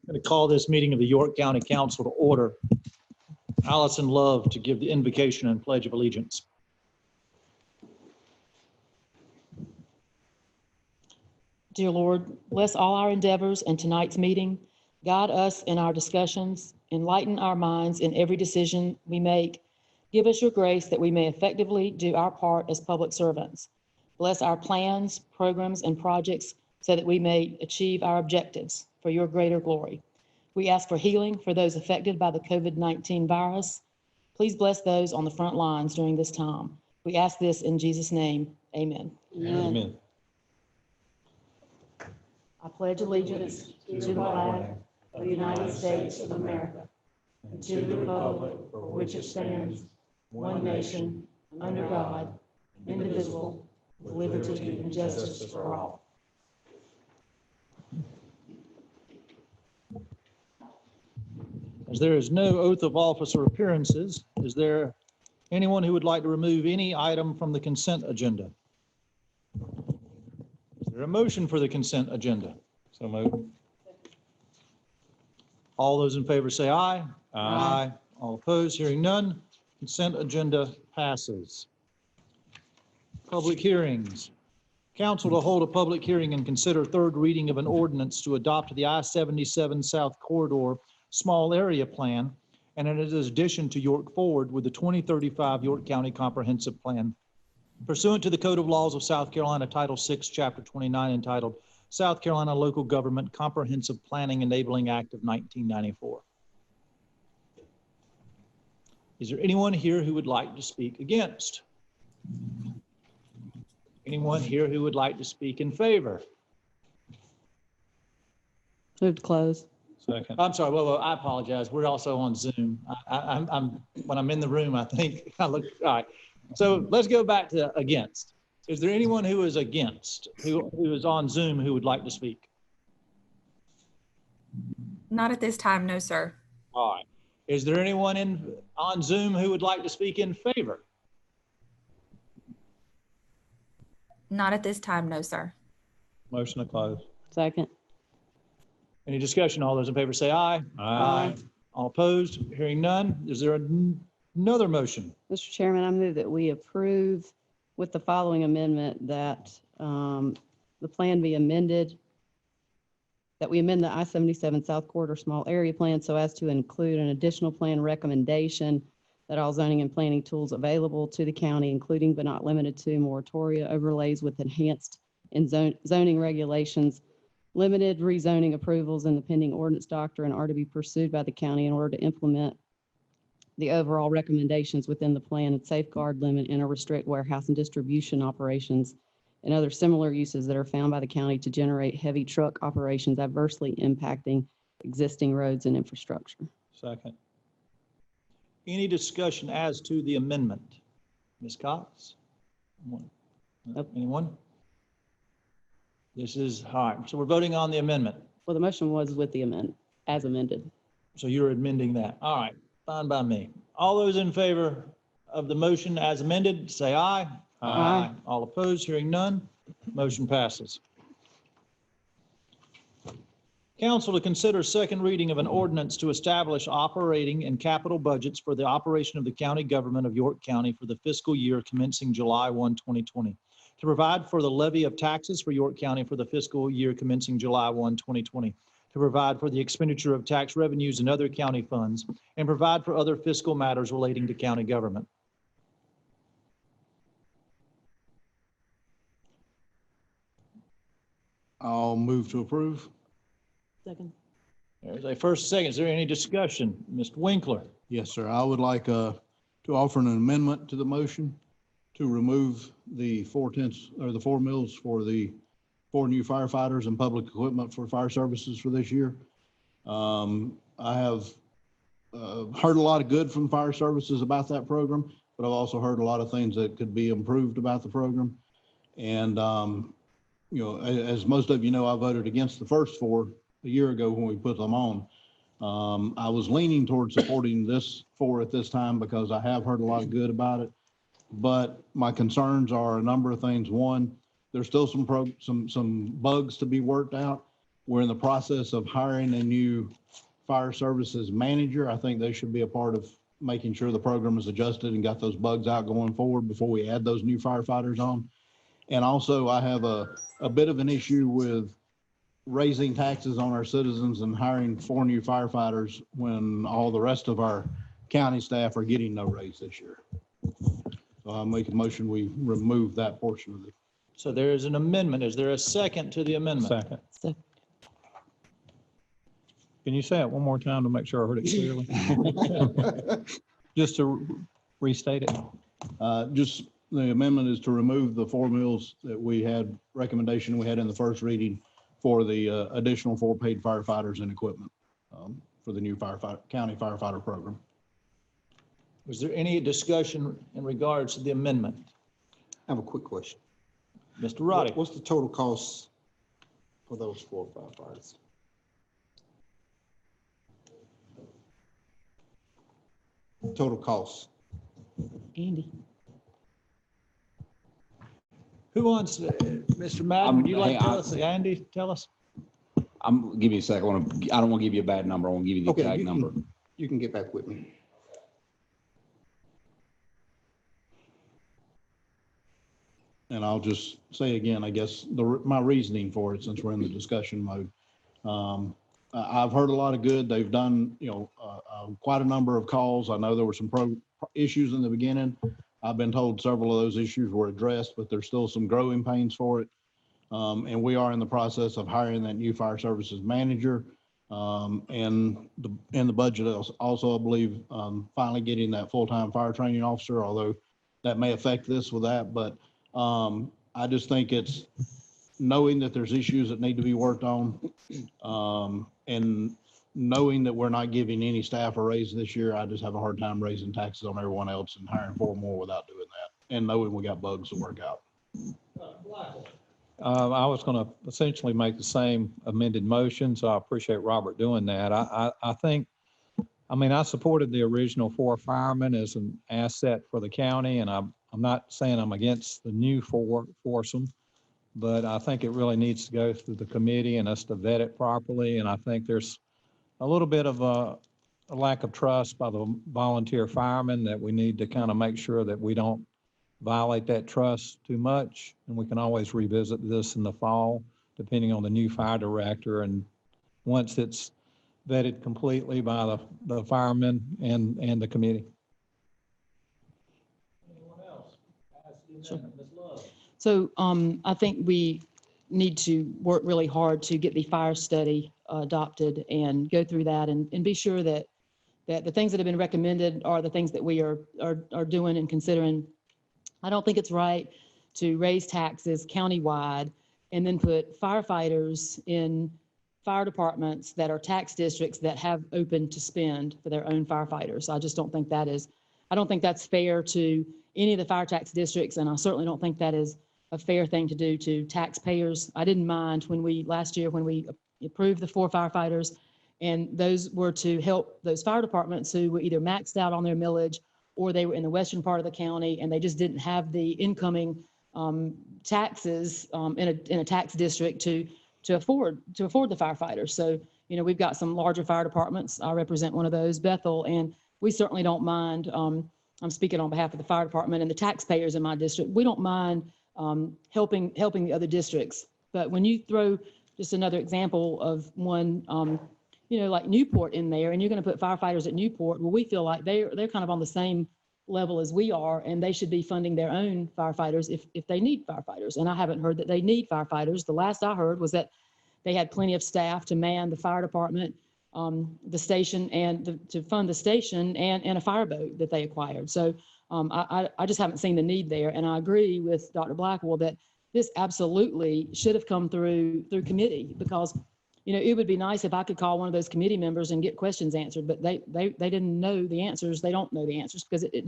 going to call this meeting of the York County Council to order. Allison Love to give the invocation and pledge of allegiance. Dear Lord, bless all our endeavors and tonight's meeting. Guide us in our discussions, enlighten our minds in every decision we make. Give us your grace that we may effectively do our part as public servants. Bless our plans, programs, and projects so that we may achieve our objectives for your greater glory. We ask for healing for those affected by the COVID-19 virus. Please bless those on the front lines during this time. We ask this in Jesus' name. Amen. Amen. I pledge allegiance to the flag of the United States of America and to the republic for which it stands, one nation, under God, indivisible, with liberty and justice for all. As there is no oath of office or appearances, is there anyone who would like to remove any item from the consent agenda? Is there a motion for the consent agenda? So moved. All those in favor say aye. Aye. All opposed, hearing none, consent agenda passes. Public hearings. Council to hold a public hearing and consider third reading of an ordinance to adopt the I-77 South Corridor Small Area Plan and in addition to York Forward with the 2035 York County Comprehensive Plan pursuant to the Code of Laws of South Carolina, Title 6, Chapter 29, entitled South Carolina Local Government Comprehensive Planning Enabling Act of 1994. Is there anyone here who would like to speak against? Anyone here who would like to speak in favor? Move to close. Second. I'm sorry. Well, I apologize. We're also on Zoom. I'm when I'm in the room, I think I look all right. So let's go back to against. Is there anyone who is against, who is on Zoom, who would like to speak? Not at this time, no, sir. All right. Is there anyone on Zoom who would like to speak in favor? Not at this time, no, sir. Motion to close. Second. Any discussion? All those in favor say aye. Aye. All opposed? Hearing none. Is there another motion? Mr. Chairman, I move that we approve with the following amendment that the plan be amended, that we amend the I-77 South Corridor Small Area Plan so as to include an additional plan recommendation that all zoning and planning tools available to the county, including but not limited to moratoria overlays with enhanced zoning regulations, limited rezoning approvals, and the pending ordinance doctrine are to be pursued by the county in order to implement the overall recommendations within the plan and safeguard, limit, and or restrict warehouse and distribution operations and other similar uses that are found by the county to generate heavy truck operations adversely impacting existing roads and infrastructure. Second. Any discussion as to the amendment? Ms. Cox? Anyone? This is, all right, so we're voting on the amendment. Well, the motion was with the amendment, as amended. So you're amending that. All right, fine by me. All those in favor of the motion as amended, say aye. Aye. All opposed, hearing none, motion passes. Council to consider second reading of an ordinance to establish operating and capital budgets for the operation of the county government of York County for the fiscal year commencing July 1, 2020. To provide for the levy of taxes for York County for the fiscal year commencing July 1, 2020. To provide for the expenditure of tax revenues and other county funds, and provide for other fiscal matters relating to county government. I'll move to approve. Second. There's a first, second. Is there any discussion? Mr. Winkler? Yes, sir. I would like to offer an amendment to the motion to remove the 4/10 or the 4 mills for the 4 new firefighters and public equipment for fire services for this year. I have heard a lot of good from fire services about that program, but I've also heard a lot of things that could be improved about the program. And, you know, as most of you know, I voted against the first 4 a year ago when we put them on. I was leaning towards supporting this 4 at this time because I have heard a lot of good about it. But my concerns are a number of things. One, there's still some bugs to be worked out. We're in the process of hiring a new fire services manager. I think they should be a part of making sure the program is adjusted and got those bugs out going forward before we add those new firefighters on. And also, I have a bit of an issue with raising taxes on our citizens and hiring 4 new firefighters when all the rest of our county staff are getting no raise this year. So I'll make a motion, we remove that portion of it. So there is an amendment. Is there a second to the amendment? Second. So, Can you say it one more time to make sure I heard it clearly? Just to restate it. Just the amendment is to remove the 4 mills that we had, recommendation we had in the first reading for the additional 4 paid firefighters and equipment for the new county firefighter program. Was there any discussion in regards to the amendment? I have a quick question. Mr. Roddy? What's the total cost for those 4 firefighters? Total cost. Andy. Who wants, Mr. Madden, would you like to Hey, tell us? Andy, tell us? Give you a second. I don't want to give you a bad number. I want to give you the Okay, exact number. You can get back with me. And I'll just say again, I guess, my reasoning for it, since we're in the discussion mode. I've heard a lot of good. They've done, quite a number of calls. I know there were some issues in the beginning. I've been told several of those issues were addressed, but there's still some growing pains for it. And we are in the process of hiring that new fire services manager. And in the budget also, I believe, finally getting that full-time fire training officer, although that may affect this with that, but I just think it's knowing that there's issues that need to be worked on, and knowing that we're not giving any staff a raise this year. I just have a hard time raising taxes on everyone else and hiring 4 more without doing that, and knowing we got bugs to work out. I was going to essentially make the same amended motion, so I appreciate Robert doing that. I think, I supported the original 4 firemen as an asset for the county, and I'm not saying I'm against the new 4 foursome, but I think it really needs to go through the committee and us to vet it properly. And I think there's a little bit of a lack of trust by the volunteer firemen that we need to kind of make sure that we don't violate that trust too much. And we can always revisit this in the fall, depending on the new fire director. And once it's vetted completely by the firemen and the committee. Anyone else? Sure. So I think we need to work really hard to get the fire study adopted and go through that and be sure that the things that have been recommended are the things that we are doing and considering. I don't think it's right to raise taxes countywide and then put firefighters in fire departments that are tax districts that have open to spend for their own firefighters. I just don't think I don't think that's fair to any of the fire tax districts, and I certainly don't think that is a fair thing to do to taxpayers. I didn't mind last year when we approved the 4 firefighters, and those were to help those fire departments who were either maxed out on their millage or they were in the western part of the county and they just didn't have the incoming taxes in a tax district to afford the firefighters. So, we've got some larger fire departments. I represent one of those, Bethel, and we certainly don't mind. I'm speaking on behalf of the fire department and the taxpayers in my district. We don't mind helping the other districts. But when you throw just another example of one, like Newport in there, and you're going to put firefighters at Newport, well, we feel like they're kind of on the same level as we are, and they should be funding their own firefighters if they need firefighters. And I haven't heard that they need firefighters. The last I heard was that they had plenty of staff to man the fire department, the station, and to fund the station and a fireboat that they acquired. So I just haven't seen the need there. And I agree with Dr. Blackwell that this absolutely should have come through committee, because it would be nice if I could call one of those committee members and get questions answered, but they didn't know the answers. They don't know the answers because it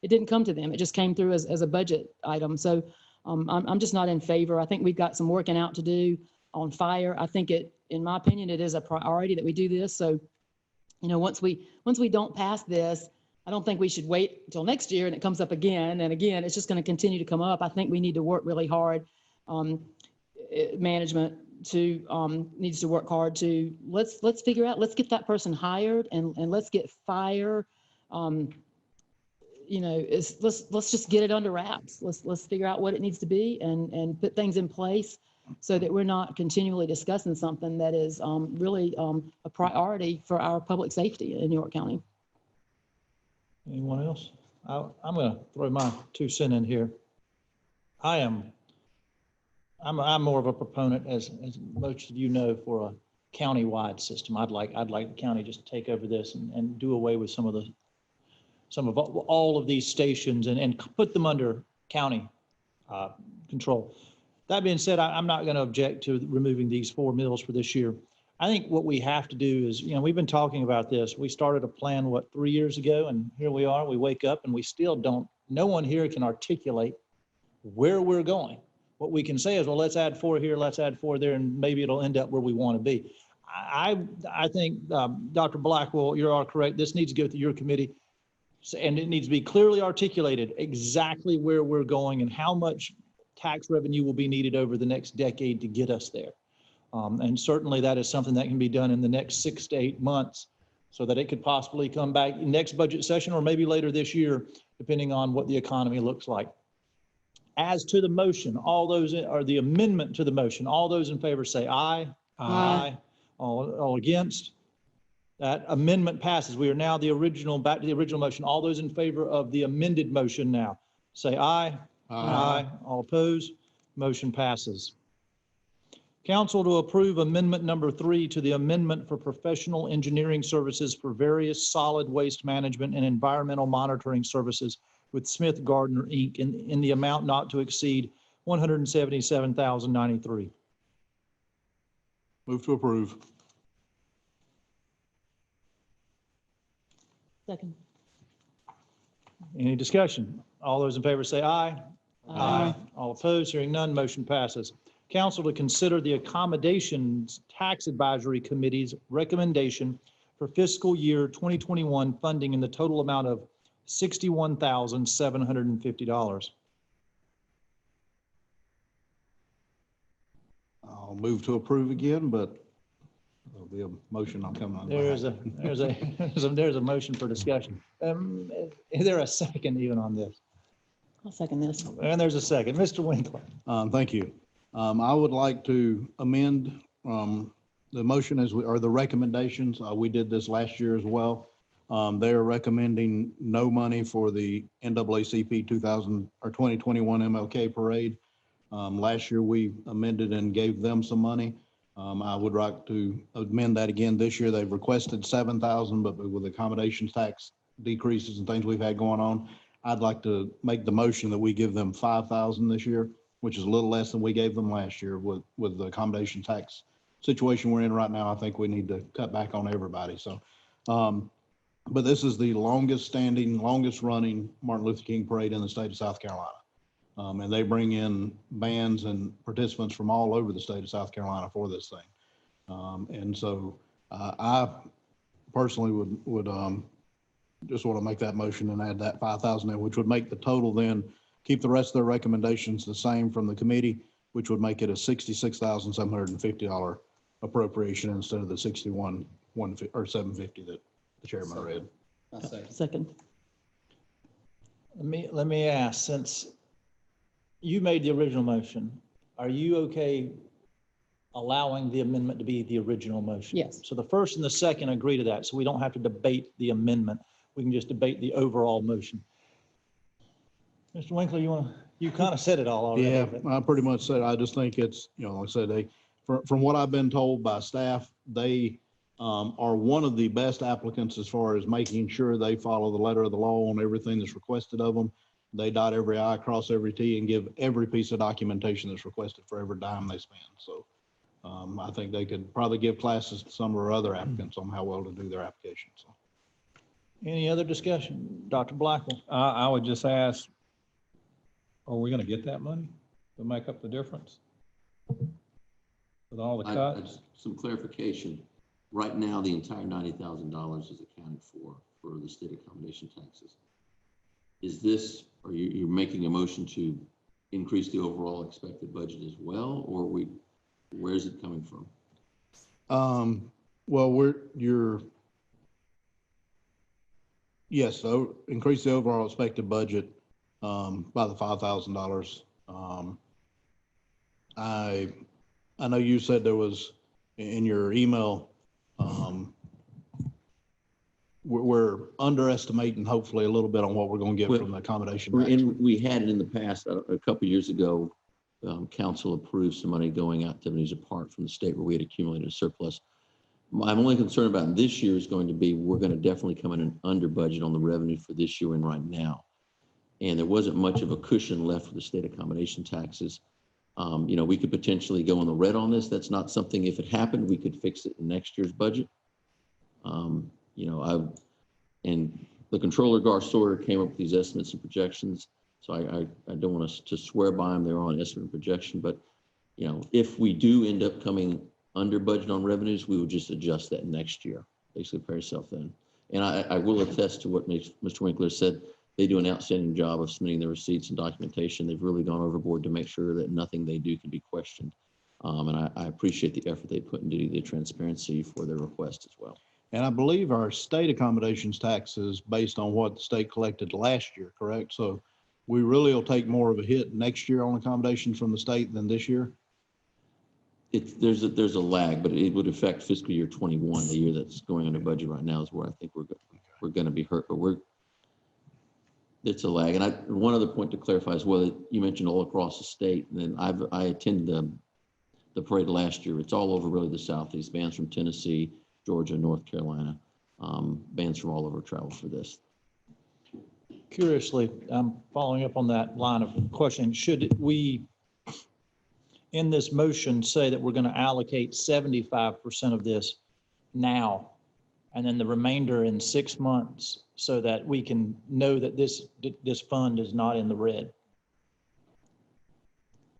didn't come to them. It just came through as a budget item. So I'm just not in favor. I think we've got some working out to do on fire. I think in my opinion, it is a priority that we do this. So, once we don't pass this, I don't think we should wait until next year and it comes up again and again. It's just going to continue to come up. I think we need to work really hard. Management, needs to work hard to, let's figure out, let's get that person hired and let's get fire. Let's just get it under wraps. Let's figure out what it needs to be and put things in place so that we're not continually discussing something that is really a priority for our public safety in York County. Anyone else? I'm going to throw my 2 cents in here. I'm more of a proponent, as most of you know, for a county-wide system. I'd like the county just to take over this and do away with some of all of these stations and put them under county control. That being said, I'm not going to object to removing these 4 mills for this year. I think what we have to do is, we've been talking about this. We started a plan, 3 years ago, and here we are. We wake up and we still no one here can articulate where we're going. What we can say is, well, let's add 4 here, let's add 4 there, and maybe it'll end up where we want to be. I think, Dr. Blackwell, you are correct. This needs to go through your committee, and it needs to be clearly articulated exactly where we're going and how much tax revenue will be needed over the next decade to get us there. And certainly that is something that can be done in the next 6 to 8 months so that it could possibly come back next budget session or maybe later this year, depending on what the economy looks like. As to the motion, or the amendment to the motion, all those in favor say aye. Aye. All against? That amendment passes. We are now back to the original motion. All those in favor of the amended motion now, say aye. Aye. All opposed? Motion passes. Council to approve amendment number 3 to the amendment for professional engineering services for various solid waste management and environmental monitoring services with Smith Gardner, Inc. in the amount not to exceed $177,093. Move to approve. Second. Any discussion? All those in favor say aye. Aye. All opposed? Hearing none, motion passes. Council to consider the Accommodations Tax Advisory Committee's recommendation for fiscal year 2021 funding in the total amount of $61,750. I'll move to approve again, but there'll be a motion on coming on. There's a motion for discussion. Is there a second even on this? I'll second this. And there's a second. Mr. Winkler. Thank you. I would like to amend the motion or the recommendations. We did this last year as well. They are recommending no money for the NAACP 2021 MLK parade. Last year we amended and gave them some money. I would like to amend that again this year. They've requested 7,000, but with accommodations tax decreases and things we've had going on, I'd like to make the motion that we give them 5,000 this year, which is a little less than we gave them last year with the accommodation tax situation we're in right now. I think we need to cut back on everybody. So, but this is the longest running Martin Luther King parade in the state of South Carolina. And they bring in bands and participants from all over the state of South Carolina for this thing. And so I personally would just want to make that motion and add that 5,000 there, which would make the total then keep the rest of their recommendations the same from the committee, which would make it a $66,750 appropriation instead of the $61,750 that the chairman read. Second. Let me ask, since you made the original motion, are you okay allowing the amendment to be the original motion? Yes. So the first and the second agree to that, so we don't have to debate the amendment. We can just debate the overall motion. Mr. Winkler, you kind of said it all already. Yeah, but- I pretty much said, I just think it's, like I said, from what I've been told by staff, they are one of the best applicants as far as making sure they follow the letter of the law on everything that's requested of them. They dot every I, cross every T, and give every piece of documentation that's requested for every dime they spend. So I think they could probably give classes to some of our other applicants on how well to do their application. So. Any other discussion? Dr. Blackwell? I would just ask, are we going to get that money to make up the difference with all the cuts? Some clarification. Right now, the entire $90,000 is accounted for the state accommodation taxes. Is this, are you're making a motion to increase the overall expected budget as well, or are we Where is it coming from? Well, yes, so increase the overall expected budget, by the $5,000. I know you said there was in your email, we're underestimating hopefully a little bit on what we're going to get from the accommodation. tax. And we had it in the past, a couple of years ago, council approved some money going out to activities apart from the state where we had accumulated a surplus. I'm only concerned about this year is going to be, we're going to definitely come in under budget on the revenue for this year and right now. And there wasn't much of a cushion left for the state accommodation taxes. We could potentially go in the red on this. That's not something, if it happened, we could fix it in next year's budget. And the controller, Gar Sawyer, came up with these estimates and projections. So I don't want us to swear by them. They're on estimate and projection, but if we do end up coming under budget on revenues, we would just adjust that next year, basically prepare yourself then. And I will attest to what Mr. Winkler said. They do an outstanding job of submitting their receipts and documentation. They've really gone overboard to make sure that nothing they do can be questioned. And I appreciate the effort they put into the transparency for their request as well. And I believe our state accommodations tax is based on what the state collected last year, correct? So we really will take more of a hit next year on accommodations from the state than this year? There's a lag, but it would affect fiscal year 21, the year that's going under budget right now is where I think we're going to be hurt, but it's a lag. And one other point to clarify as well, you mentioned all across the state, and then I attended the parade last year. It's all over really the Southeast, bands from Tennessee, Georgia, North Carolina, bands from all over travel for this. Curiously, following up on that line of questioning, should we, in this motion, say that we're going to allocate 75% of this now, and then the remainder in 6 months, so that we can know that this fund is not in the red?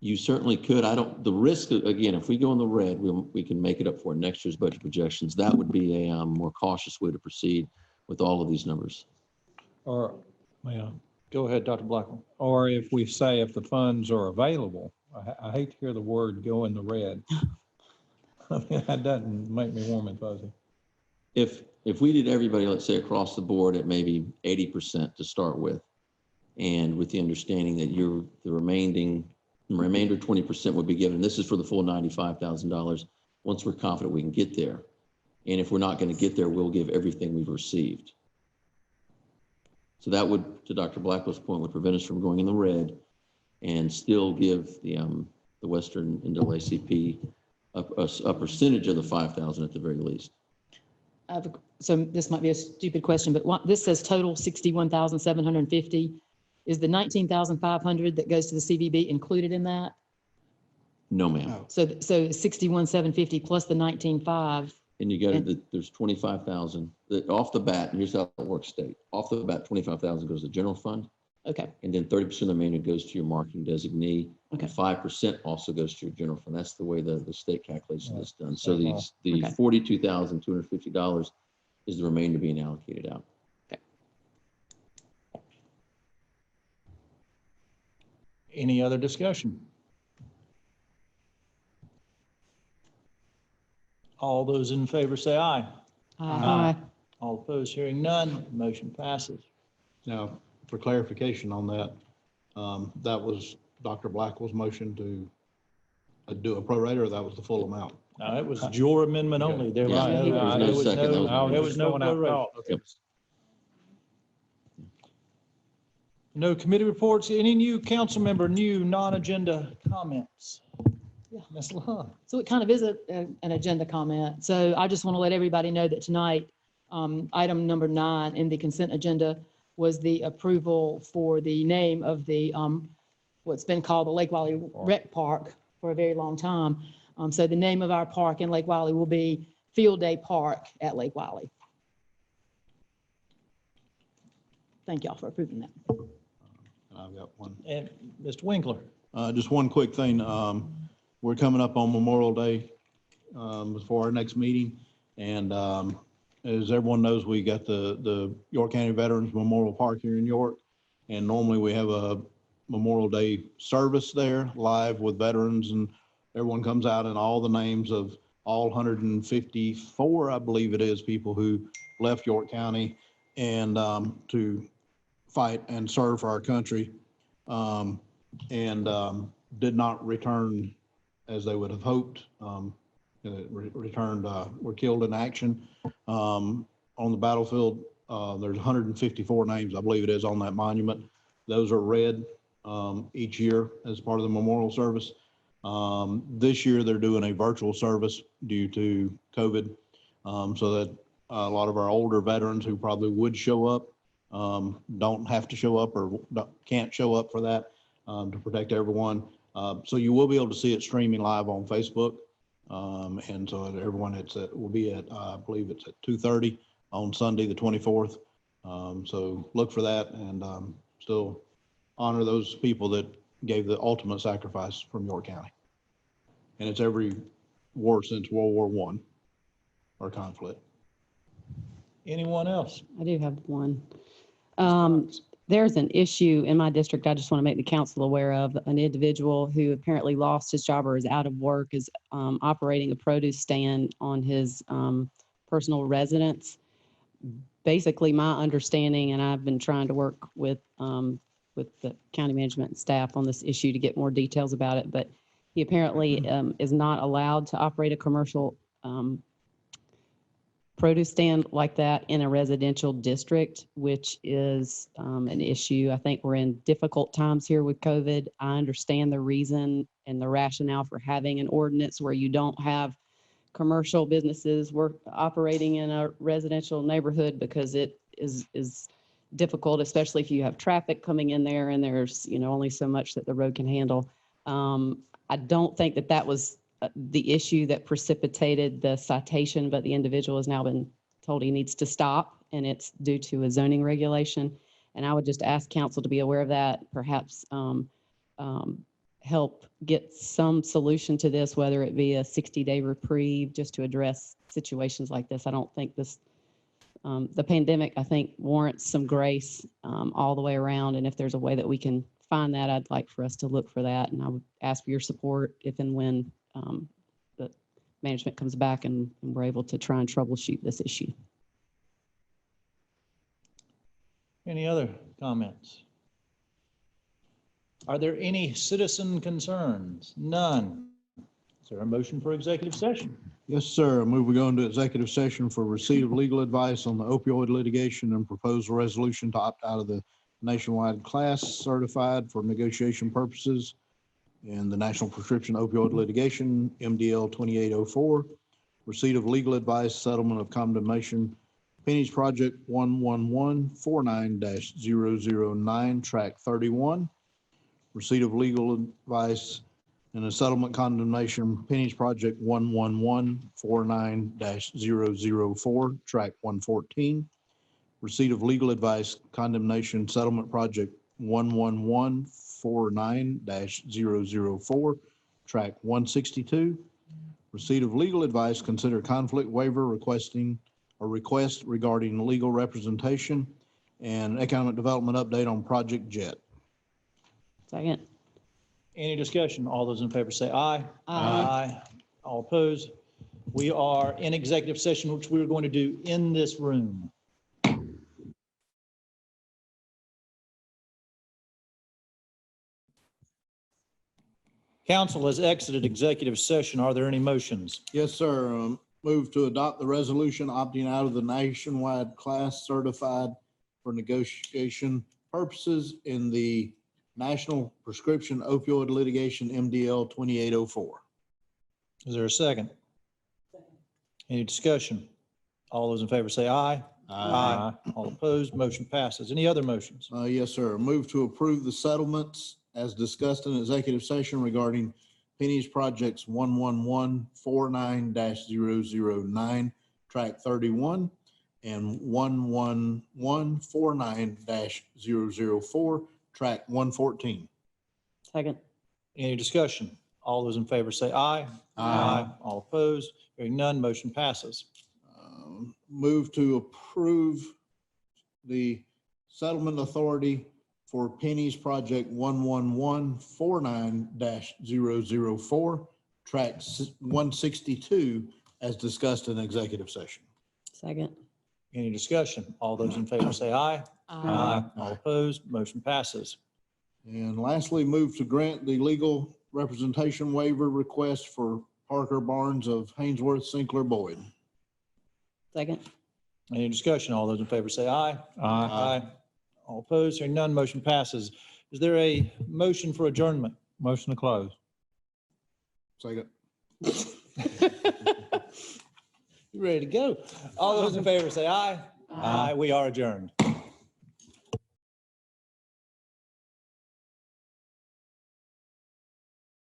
You certainly could. The risk, again, if we go in the red, we can make it up for next year's budget projections. That would be a more cautious way to proceed with all of these numbers. Or, Go ahead, Dr. Blackwell. or if we say if the funds are available, I hate to hear the word go in the red. I mean, that doesn't make me warm and fuzzy. If we did everybody, let's say across the board at maybe 80% to start with, and with the understanding that the remainder 20% would be given, this is for the full $95,000, once we're confident we can get there. And if we're not going to get there, we'll give everything we've received. So that would, to Dr. Blackwell's point, would prevent us from going in the red and still give the Western NAACP a percentage of the 5,000 at the very least. So this might be a stupid question, but this says total 61,750. Is the 19,500 that goes to the CVB included in that? No, ma'am. So 61,750 plus the 19,500. And you got there's 25,000 off the bat, and here's how it works, state. Off the bat, 25,000 goes to general fund. Okay. And then 30% of the remainder goes to your marketing designee. Okay. 5% also goes to your general fund. That's the way the state calculation is done. So the Okay. $42,250 is the remainder being allocated out. Any other discussion? All those in favor say aye. Aye. All opposed, hearing none, motion passes. Now, for clarification on that, that was Dr. Blackwell's motion to do a prorate, or that was the full amount? No, it was your amendment only. There Yeah, was there was no second. there was no prorate. Yep. No committee reports. Any new council member, new non-agenda comments? Yeah. Ms. Love. So it kind of is an agenda comment. So I just want to let everybody know that tonight, item number 9 in the consent agenda was the approval for the name of the, what's been called the Lake Wiley Rec Park for a very long time. So the name of our park in Lake Wiley will be Field Day Park at Lake Wiley. Thank y'all for approving that. I've got one. And Mr. Winkler. Just one quick thing. We're coming up on Memorial Day before our next meeting. And as everyone knows, we got the York County Veterans Memorial Park here in York. And normally we have a Memorial Day service there live with veterans and everyone comes out and all the names of all 154, I believe it is, people who left York County and to fight and serve for our country, and did not return as they would have hoped. Returned, were killed in action on the battlefield. There's 154 names, I believe it is, on that monument. Those are read each year as part of the memorial service. This year, they're doing a virtual service due to COVID, so that a lot of our older veterans who probably would show up don't have to show up or can't show up for that, to protect everyone. So you will be able to see it streaming live on Facebook. And so everyone, will be at, I believe it's at 2:30 on Sunday, the 24th. So look for that, and still honor those people that gave the ultimate sacrifice from York County. And it's every war since World War I or conflict. Anyone else? I do have one. There's an issue in my district I just want to make the council aware of. An individual who apparently lost his job or is out of work is operating a produce stand on his personal residence. Basically, my understanding, and I've been trying to work with the county management and staff on this issue to get more details about it, but he apparently is not allowed to operate a commercial produce stand like that in a residential district, which is an issue. I think we're in difficult times here with COVID. I understand the reason and the rationale for having an ordinance where you don't have commercial businesses operating in a residential neighborhood, because it is difficult, especially if you have traffic coming in there and there's, only so much that the road can handle. I don't think that was the issue that precipitated the citation, but the individual has now been told he needs to stop, and it's due to a zoning regulation. And I would just ask council to be aware of that, perhaps help get some solution to this, whether it be a 60-day reprieve just to address situations like this. I don't think the pandemic, I think, warrants some grace all the way around. And if there's a way that we can find that, I'd like for us to look for that. And I would ask for your support if and when the management comes back and we're able to try and troubleshoot this issue. Any other comments? Are there any citizen concerns? None. Is there a motion for executive session? Yes, sir. I move we go into executive session for receipt of legal advice on the opioid litigation and proposed resolution to opt out of the nationwide class certified for negotiation purposes in the National Prescription Opioid Litigation, MDL 2804, receipt of legal advice, settlement of condemnation, Pennies Project 11149-009, track 31, receipt of legal advice and a settlement condemnation, Pennies Project 11149-004, track 114, receipt of legal advice, condemnation, settlement project 11149-004, track 162, receipt of legal advice, consider conflict waiver request regarding legal representation, and economic development update on Project JET. Second. Any discussion? All those in favor say aye. Aye. All opposed? We are in executive session, which we're going to do in this room. Council has exited executive session. Are there any motions? Yes, sir. Move to adopt the resolution opting out of the nationwide class certified for negotiation purposes in the National Prescription Opioid Litigation, MDL 2804. Is there a second? Any discussion? All those in favor say aye. Aye. All opposed? Motion passes. Any other motions? Yes, sir. Move to approve the settlements as discussed in executive session regarding Pennies Projects 11149-009, track 31, and 11149-004, track 114. Second. Any discussion? All those in favor say aye. Aye. All opposed? Hearing none, motion passes. Move to approve the settlement authority for Pennies Project 11149-004, track 162 as discussed in executive session. Second. Any discussion? All those in favor say aye. All opposed, motion passes. And lastly, move to grant the legal representation waiver request for Parker Barnes of Haynesworth, Sinclair, Boyd. Second. Any discussion? All those in favor say aye. Aye. All opposed, hearing none, motion passes. Is there a motion for adjournment? Motion to close. Second. You ready to go? All those in favor say aye. Aye. We are adjourned.